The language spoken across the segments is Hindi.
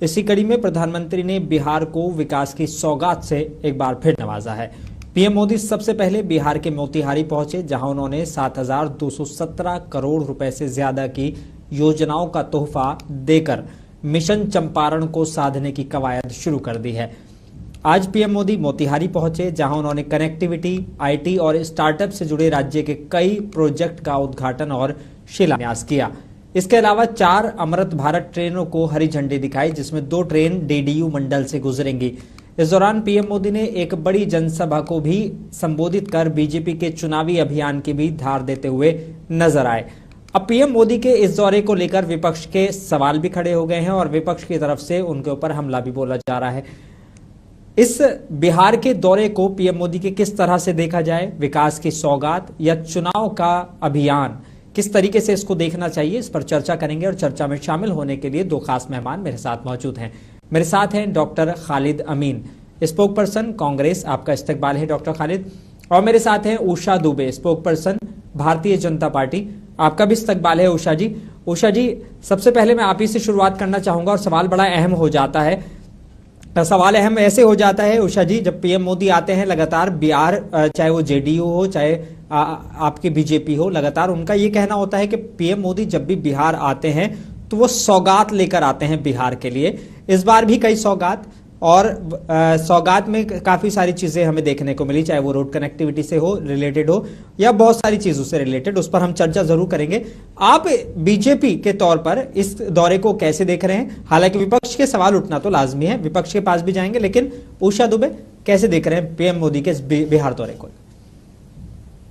इसी कड़ी में प्रधानमंत्री ने बिहार को विकास की सौगात से एक बार फिर नवाजा है। पीएम मोदी सबसे पहले बिहार के मोतिहारी पहुंचे, जहां उन्होंने 7,217 करोड़ रुपए से ज्यादा की योजनाओं का तोहफा देकर मिशन चंपारण को साधने की कवायद शुरू कर दी है। आज पीएम मोदी मोतिहारी पहुंचे, जहां उन्होंने कनेक्टिविटी, आईटी और स्टार्टअप से जुड़े राज्य के कई प्रोजेक्ट का उद्घाटन और शिलान्यास किया। इसके अलावा 4 अमृत भारत ट्रेनों को हरी झंडी दिखाई, जिसमें 2 ट्रेन डीडीयू मंडल से गुजरेंगी। इस दौरान पीएम मोदी ने एक बड़ी जनसभा को भी संबोधित कर बीजेपी के चुनावी अभियान की भी धार देते हुए नजर आए। अब पीएम मोदी के इस दौरे को लेकर विपक्ष के सवाल भी खड़े हो गए हैं और विपक्ष की तरफ से उनके ऊपर हमला भी बोला जा रहा है। इस बिहार के दौरे को पीएम मोदी के किस तरह से देखा जाए, विकास की सौगात या चुनाव का अभियान, किस तरीके से इसको देखना चाहिए, इस पर चर्चा करेंगे। और चर्चा में शामिल होने के लिए 2 खास मेहमान मेरे साथ मौजूद हैं। मेरे साथ हैं डॉक्टर खालिद अमीन, स्पोक पर्सन कांग्रेस, आपका इस्तकबाल है डॉक्टर खालिद। और मेरे साथ हैं Usha Dubey, spoke person Bharatiya Janata party, आपका भी इस्तकबाल है उषा जी। उषा जी, सबसे पहले मैं आप ही से शुरुआत करना चाहूंगा और सवाल बड़ा अहम हो जाता है। सवाल अहम ऐसे हो जाता है उषा जी, जब पीएम मोदी आते हैं लगातार बिहार, चाहे वो जेडीयू हो चाहे आपकी बीजेपी हो, लगातार उनका ये कहना होता है कि पीएम मोदी जब भी बिहार आते हैं तो वो सौगात लेकर आते हैं बिहार के लिए। इस बार भी कई सौगात, और सौगात में काफी सारी चीजें हमें देखने को मिली, चाहे वो रोड कनेक्टिविटी से हो रिलेटेड हो या बहुत सारी चीजों से रिलेटेड, उस पर हम चर्चा जरूर करेंगे। आप बीजेपी के तौर पर इस दौरे को कैसे देख रहे हैं? हालांकि विपक्ष के सवाल उठना तो लाजमी है, विपक्ष के पास भी जाएंगे, लेकिन उषा दुबे कैसे देख रहे हैं पीएम मोदी के इस बिहार दौरे को?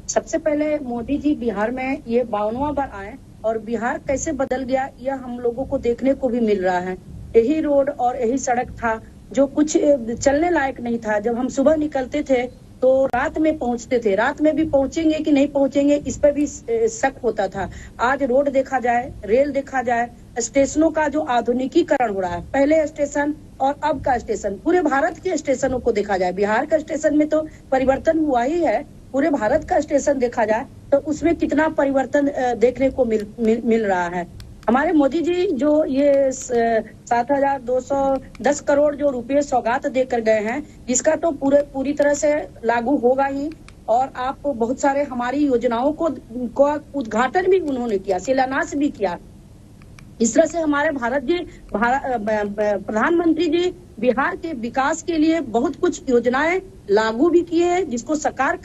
सबसे पहले मोदी जी बिहार में ये 52वां बार आए और बिहार कैसे बदल गया यह हम लोगों को देखने को भी मिल रहा है। यही रोड और यही सड़क था जो कुछ चलने लायक नहीं था। जब हम सुबह निकलते थे तो रात में पहुंचते थे, रात में भी पहुंचेंगे कि नहीं पहुंचेंगे इस पर भी शक होता था। आज रोड देखा जाए, रेल देखा जाए, स्टेशनों का जो आधुनिकीकरण हो रहा है, पहले स्टेशन और अब का स्टेशन, पूरे भारत के स्टेशनों को देखा जाए, बिहार का स्टेशन में तो परिवर्तन हुआ ही है, पूरे भारत का स्टेशन देखा जाए तो उसमें कितना परिवर्तन देखने को मिल रहा है। हमारे मोदी जी जो ये 7,210 करोड़ जो रुपए सौगात देकर गए हैं, जिसका तो पूरी तरह से लागू होगा ही। और आप बहुत सारे हमारी योजनाओं को उद्घाटन भी उन्होंने किया, शिलान्यास भी किया। इस तरह से हमारे प्रधानमंत्री जी बिहार के विकास के लिए बहुत कुछ योजनाएं लागू भी किए हैं, जिसको साकार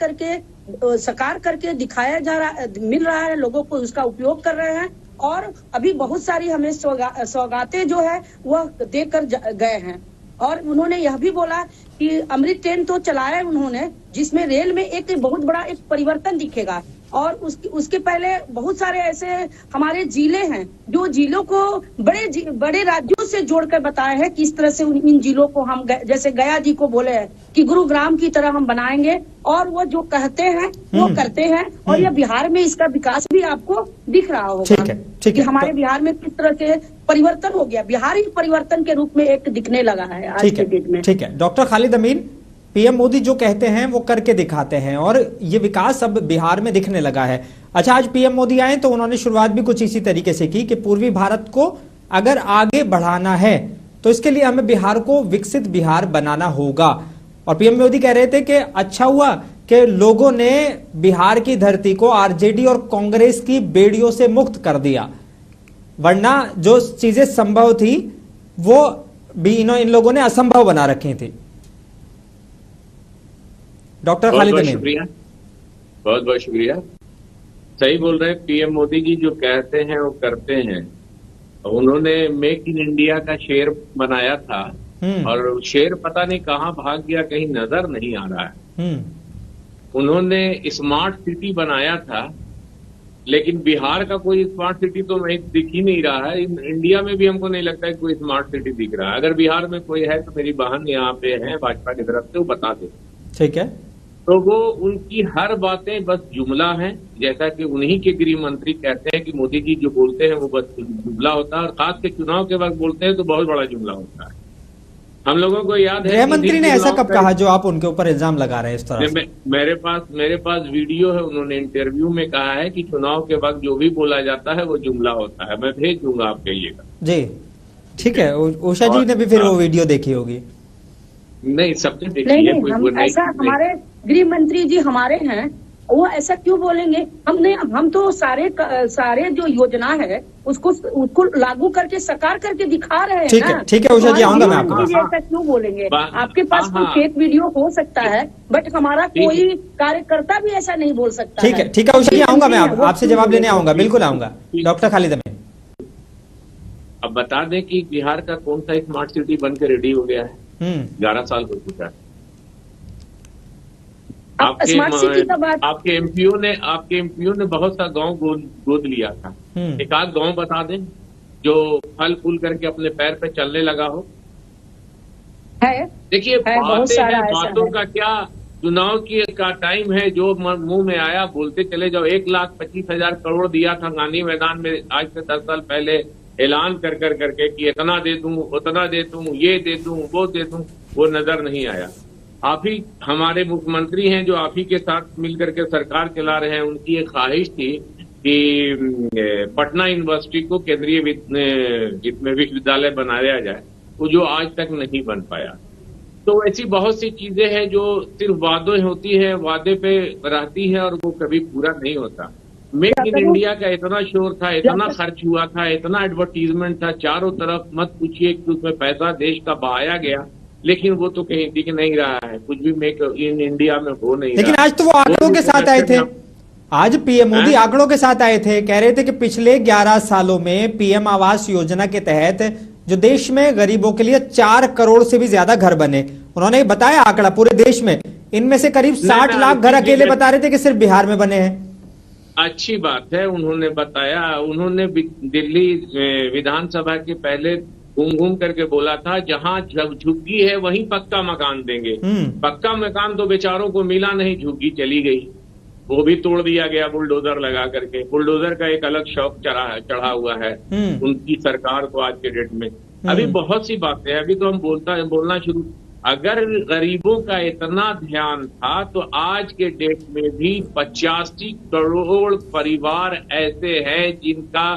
करके दिखाया जा रहा, मिल रहा है, लोगों को उसका उपयोग कर रहे हैं। और अभी बहुत सारी हमें सौगातें जो है वह देकर गए हैं। और उन्होंने यह भी बोला कि अमृत ट्रेन तो चलाया उन्होंने, जिसमें रेल में एक बहुत बड़ा एक परिवर्तन दिखेगा। और उसके पहले बहुत सारे ऐसे हमारे जिले हैं जो जिलों को बड़े राज्यों से जोड़कर बताए हैं कि इस तरह से इन जिलों को हम जैसे गया जी को बोले हैं कि गुरुग्राम की तरह हम बनाएंगे, और वो जो कहते हैं वो करते हैं। और ये बिहार में इसका विकास भी आपको दिख रहा होगा कि हमारे बिहार में किस तरह से परिवर्तन हो गया, बिहार ही परिवर्तन के रूप में एक दिखने लगा है आज के डेट में। ठीक है डॉक्टर खालिद अमीन, पीएम मोदी जो कहते हैं वो करके दिखाते हैं और ये विकास अब बिहार में दिखने लगा है। अच्छा, आज पीएम मोदी आए तो उन्होंने शुरुआत भी कुछ इसी तरीके से की कि पूर्वी भारत को अगर आगे बढ़ाना है तो इसके लिए हमें बिहार को विकसित बिहार बनाना होगा। और पीएम मोदी कह रहे थे कि अच्छा हुआ कि लोगों ने बिहार की धरती को आरजेडी और कांग्रेस की बेड़ियों से मुक्त कर दिया, वरना जो चीजें संभव थी वो भी इन लोगों ने असंभव बना रखी थी। डॉक्टर खालिद अमीन, बहुत बहुत शुक्रिया। सही बोल रहे हैं, पीएम मोदी जी जो कहते हैं वो करते हैं। उन्होंने मेक इन इंडिया का शेर बनाया था और शेर पता नहीं कहाँ भाग गया, कहीं नजर नहीं आ रहा है। उन्होंने स्मार्ट सिटी बनाया था, लेकिन बिहार का कोई स्मार्ट सिटी तो दिख ही नहीं रहा है। इंडिया में भी हमको नहीं लगता है कोई स्मार्ट सिटी दिख रहा है। अगर बिहार में कोई है तो मेरी बहन यहाँ पे है भाजपा की तरफ से, वो बता दे। ठीक है, तो वो उनकी हर बातें बस जुमला है, जैसा कि उन्हीं के गृह मंत्री कहते हैं कि मोदी जी जो बोलते हैं वो बस जुमला होता है, और खास के चुनाव के वक्त बोलते हैं तो बहुत बड़ा जुमला होता है। हम लोगों को याद है गृह मंत्री ने ऐसा कब कहा जो आप उनके ऊपर इल्जाम लगा रहे हैं इस तरह से? मेरे पास वीडियो है, उन्होंने इंटरव्यू में कहा है कि चुनाव के वक्त जो भी बोला जाता है वो जुमला होता है। मैं भेज दूंगा, आप कहिएगा। जी ठीक है, उषा जी ने भी फिर वो वीडियो देखी होगी। नहीं, सबने देखी नहीं है, नहीं, कोई हम बुराई ऐसा, नहीं। हमारे गृह मंत्री जी हमारे हैं, वो ऐसा क्यों बोलेंगे? हम तो सारे जो योजना है उसको लागू करके साकार करके दिखा रहे हैं ठीक है, ना। ठीक है उषा जी, आऊंगा मैं हमारे आपके गृह पास। मंत्री जी ऐसा क्यों बोलेंगे? आपके पास हाँ, कोई फेक वीडियो हो सकता है, बट हमारा कोई कार्यकर्ता भी ऐसा नहीं बोल सकता ठीक है, ठीक है उषा जी, आऊंगा मैं, आपसे जवाब लेने आऊंगा, ठीक, बिल्कुल आऊंगा। ठीक। डॉक्टर खालिद अमीन, अब बता दें कि बिहार का कौन सा स्मार्ट सिटी बन के रेडी हो गया है? 11 साल हो चुका है। स्मार्ट सिटी का बात, आपके एमपीओ ने बहुत सा गांव गोद लिया था। एक आध गांव बता दें जो फल फूल करके अपने पैर पे चलने लगा हो। है देखिए, बहुत सारा ऐसा बातों है। का क्या, चुनाव का टाइम है, जो मुंह में आया बोलते चले जाओ। 1,25,000 करोड़ दिया था गांधी मैदान में आज से 10 साल पहले, ऐलान कर करके कि इतना दे दूं, उतना दे दूं, ये दे दूं, वो दे दूं, वो नजर नहीं आया। आप ही हमारे मुख्यमंत्री हैं जो आप ही के साथ मिलकर के सरकार चला रहे हैं। उनकी एक ख्वाहिश थी कि पटना यूनिवर्सिटी को केंद्रीय विश्वविद्यालय बनाया जाए, वो जो आज तक नहीं बन पाया। तो ऐसी बहुत सी चीजें हैं जो सिर्फ वादे होती है, वादे पे रहती है और वो कभी पूरा नहीं होता। मेक इन इंडिया का इतना शोर था, इतना खर्च हुआ था, इतना एडवर्टीजमेंट था चारों तरफ, मत पूछिए कि उसमें पैसा देश का बहाया गया, लेकिन वो तो कहीं दिख नहीं रहा है, कुछ भी मेक इन इंडिया में हो नहीं रहा। लेकिन आज तो वो आंकड़ों के साथ आए थे, आज पीएम मोदी आंकड़ों के साथ आए थे, कह रहे थे कि पिछले 11 सालों में पीएम आवास योजना के तहत जो देश में गरीबों के लिए 4 करोड़ से भी ज्यादा घर बने। उन्होंने बताया आंकड़ा पूरे देश में, इनमें से करीब 60 लाख घर अकेले बता रहे थे कि सिर्फ बिहार में बने हैं। अच्छी बात है, उन्होंने बताया। उन्होंने दिल्ली विधानसभा के पहले घूम करके बोला था जहां झुग्गी है वहीं पक्का मकान देंगे। पक्का मकान तो बेचारों को मिला नहीं, झुग्गी चली गई, वो भी तोड़ दिया गया बुलडोजर लगा करके। बुलडोजर का एक अलग शौक चढ़ा हुआ है उनकी सरकार को आज के डेट में। अभी बहुत सी बातें हैं, अभी तो हम बोलना शुरू। अगर गरीबों का इतना ध्यान था तो आज के डेट में भी 85 करोड़ परिवार ऐसे हैं जिनका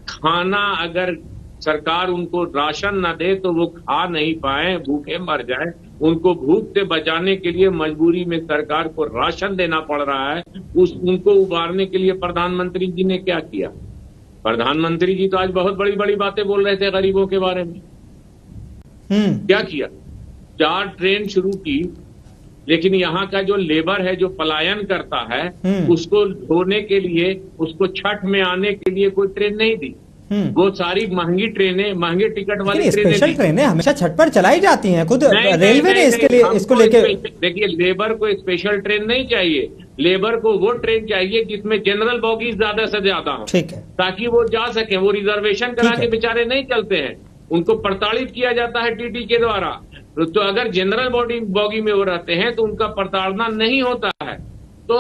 खाना, अगर सरकार उनको राशन न दे तो वो खा नहीं पाए, भूखे मर जाए। उनको भूख से बचाने के लिए मजबूरी में सरकार को राशन देना पड़ रहा है। उनको उबारने के लिए प्रधानमंत्री जी ने क्या किया? प्रधानमंत्री जी तो आज बहुत बड़ी बड़ी बातें बोल रहे थे गरीबों के बारे में। क्या किया? 4 ट्रेन शुरू की, लेकिन यहाँ का जो लेबर है जो पलायन करता है उसको ढोने के लिए, उसको छठ में आने के लिए कोई ट्रेन नहीं दी। वो सारी महंगी ट्रेनें, महंगे टिकट वाली स्पेशल ट्रेनें हमेशा छठ पर चलाई जाती हैं। खुद रेलवे ने इसके लिए इसको लेके, देखिए, लेबर को स्पेशल ट्रेन नहीं चाहिए, लेबर को वो ट्रेन चाहिए जिसमें जनरल बॉगीज ज्यादा से ज्यादा हो, ठीक है, ताकि वो जा सके। वो रिजर्वेशन करा के बेचारे नहीं चलते हैं, उनको प्रताड़ित किया जाता है टीटी के द्वारा। तो अगर जनरल बॉगी में वो रहते हैं तो उनका प्रताड़ना नहीं होता है। तो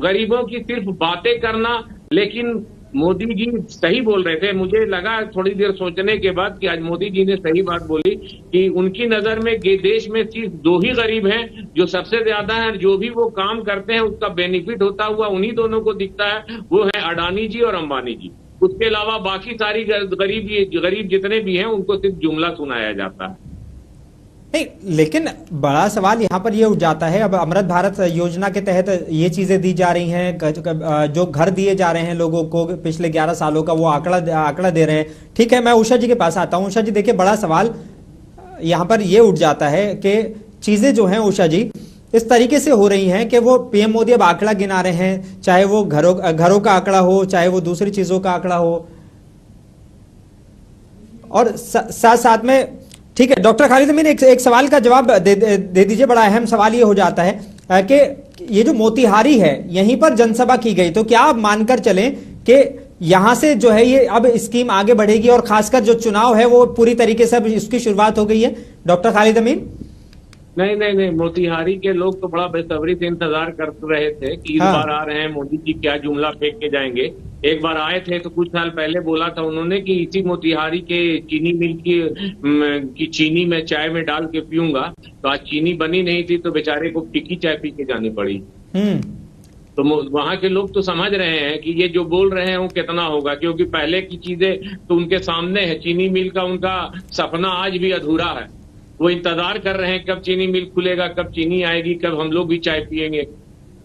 गरीबों की सिर्फ बातें करना, लेकिन मोदी जी सही बोल रहे थे। मुझे लगा थोड़ी देर सोचने के बाद कि आज मोदी जी ने सही बात बोली कि उनकी नजर में देश में सिर्फ 2 ही गरीब हैं जो सबसे ज्यादा हैं, जो भी वो काम करते हैं उसका बेनिफिट होता हुआ उन्हीं दोनों को दिखता है, वो है अडानी जी और अंबानी जी। उसके अलावा बाकी सारी गरीब जितने भी हैं उनको सिर्फ जुमला सुनाया जाता है। नहीं, लेकिन बड़ा सवाल यहाँ पर ये उठ जाता है, अब अमृत भारत योजना के तहत ये चीजें दी जा रही हैं, जो घर दिए जा रहे हैं लोगों को पिछले 11 सालों का, वो आंकड़ा दे रहे हैं। ठीक है, मैं उषा जी के पास आता हूँ। उषा जी, देखिए, बड़ा सवाल यहाँ पर ये उठ जाता है कि चीजें जो हैं उषा जी इस तरीके से हो रही हैं कि वो पीएम मोदी अब आंकड़ा गिना रहे हैं, चाहे वो घरों का आंकड़ा हो, चाहे वो दूसरी चीजों का आंकड़ा हो, और साथ साथ में, ठीक है डॉक्टर खालिद अमीन, एक सवाल का जवाब दे दीजिए। बड़ा अहम सवाल ये हो जाता है कि ये जो मोतिहारी है यहीं पर जनसभा की गई, तो क्या आप मानकर चलें कि यहां से जो है ये अब स्कीम आगे बढ़ेगी और खासकर जो चुनाव है वो पूरी तरीके से अब इसकी शुरुआत हो गई है? डॉक्टर खालिद अमीन, नहीं, मोतिहारी के लोग तो बड़ा बेसब्री से इंतजार कर रहे थे कि इस बार आ रहे हैं मोदी जी, क्या जुमला फेंक के जाएंगे। एक बार आए थे तो कुछ साल पहले बोला था उन्होंने कि इसी मोतिहारी के चीनी मिल की चीनी में चाय में डाल के पीऊंगा। तो आज चीनी बनी नहीं थी तो बेचारे को फीकी चाय पी के जानी पड़ी। तो वहां के लोग तो समझ रहे हैं कि ये जो बोल रहे हैं वो कितना होगा, क्योंकि पहले की चीजें तो उनके सामने है। चीनी मिल का उनका सपना आज भी अधूरा है। वो इंतजार कर रहे हैं कब चीनी मिल खुलेगा, कब चीनी आएगी, कब हम लोग भी चाय पियेंगे।